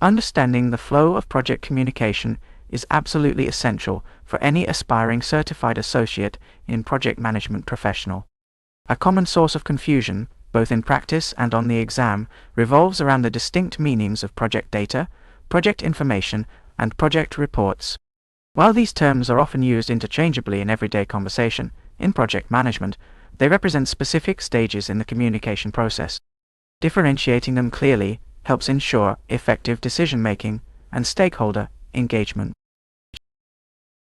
Understanding the flow of project communication is absolutely essential for any aspiring certified associate in project management professional. A common source of confusion, both in practice and on the exam, revolves around the distinct meanings of project data, project information, and project reports. While these terms are often used interchangeably in everyday conversation, in project management, they represent specific stages in the communication process. Differentiating them clearly helps ensure effective decision-making and stakeholder engagement.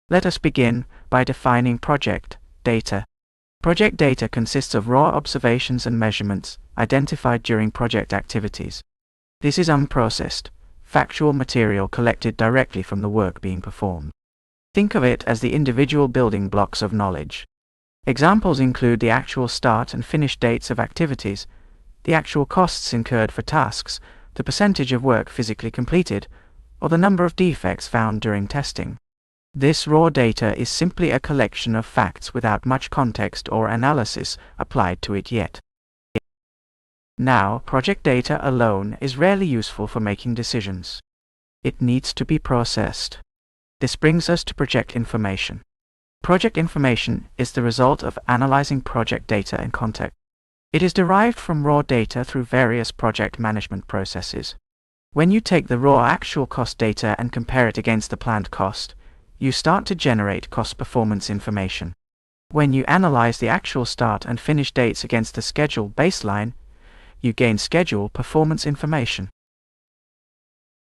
Let us begin by defining project data. Project data consists of raw observations and measurements identified during project activities. This is unprocessed, factual material collected directly from the work being performed. Think of it as the individual building blocks of knowledge. Examples include the actual start and finish dates of activities, the actual costs incurred for tasks, the percentage of work physically completed, or the number of defects found during testing. This raw data is simply a collection of facts without much context or analysis applied to it yet. Now, project data alone is rarely useful for making decisions. It needs to be processed. This brings us to project information. Project information is the result of analyzing project data in context. It is derived from raw data through various project management processes. When you take the raw actual cost data and compare it against the planned cost, you start to generate cost performance information. When you analyze the actual start and finish dates against the schedule baseline, you gain schedule performance information.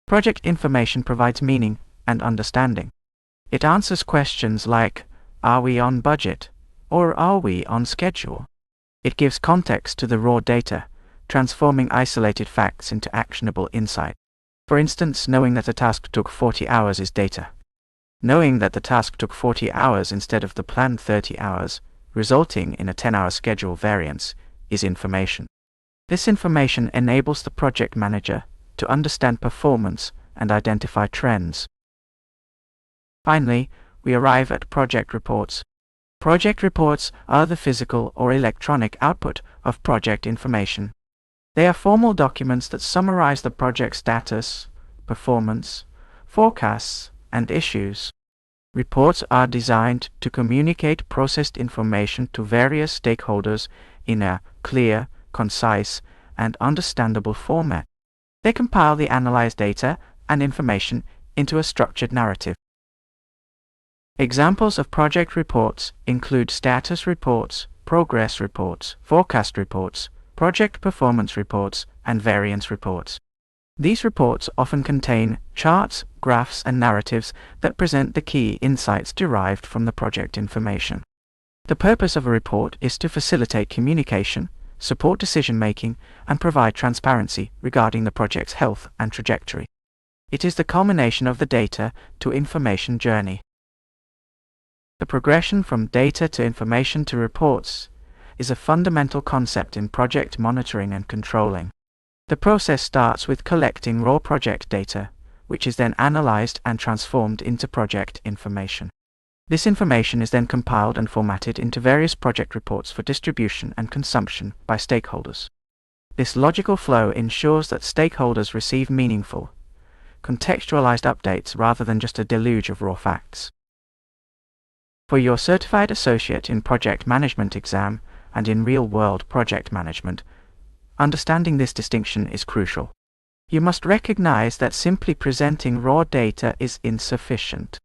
Project information provides meaning and understanding. It answers questions like, are we on budget, or are we on schedule? It gives context to the raw data, transforming isolated facts into actionable insight. For instance, knowing that a task took 40 hours is data. Knowing that the task took 40 hours instead of the planned 30 hours, resulting in a 10-hour schedule variance, is information. This information enables the project manager to understand performance and identify trends. Finally, we arrive at project reports. Project reports are the physical or electronic output of project information. They are formal documents that summarize the project status, performance, forecasts, and issues. Reports are designed to communicate processed information to various stakeholders in a clear, concise, and understandable format. They compile the analyzed data and information into a structured narrative. Examples of project reports include status reports, progress reports, forecast reports, project performance reports, and variance reports. These reports often contain charts, graphs, and narratives that present the key insights derived from the project information. The purpose of a report is to facilitate communication, support decision-making, and provide transparency regarding the project's health and trajectory. It is the culmination of the data to information journey. The progression from data to information to reports is a fundamental concept in project monitoring and controlling. The process starts with collecting raw project data, which is then analyzed and transformed into project information. This information is then compiled and formatted into various project reports for distribution and consumption by stakeholders. This logical flow ensures that stakeholders receive meaningful, contextualized updates rather than just a deluge of raw facts. For your Certified Associate in Project Management exam and in real-world project management, understanding this distinction is crucial. You must recognize that simply presenting raw data is insufficient.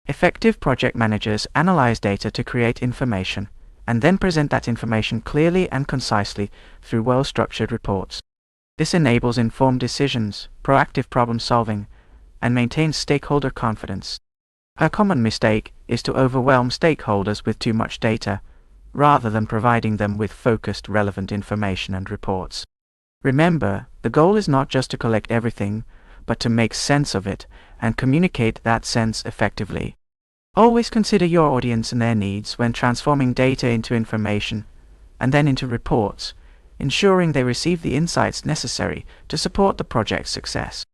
Effective project managers analyze data to create information, and then present that information clearly and concisely through well-structured reports. This enables informed decisions, proactive problem-solving, and maintains stakeholder confidence. A common mistake is to overwhelm stakeholders with too much data, rather than providing them with focused, relevant information and reports. Remember, the goal is not just to collect everything, but to make sense of it and communicate that sense effectively. Always consider your audience and their needs when transforming data into information, and then into reports, ensuring they receive the insights necessary to support the project's success.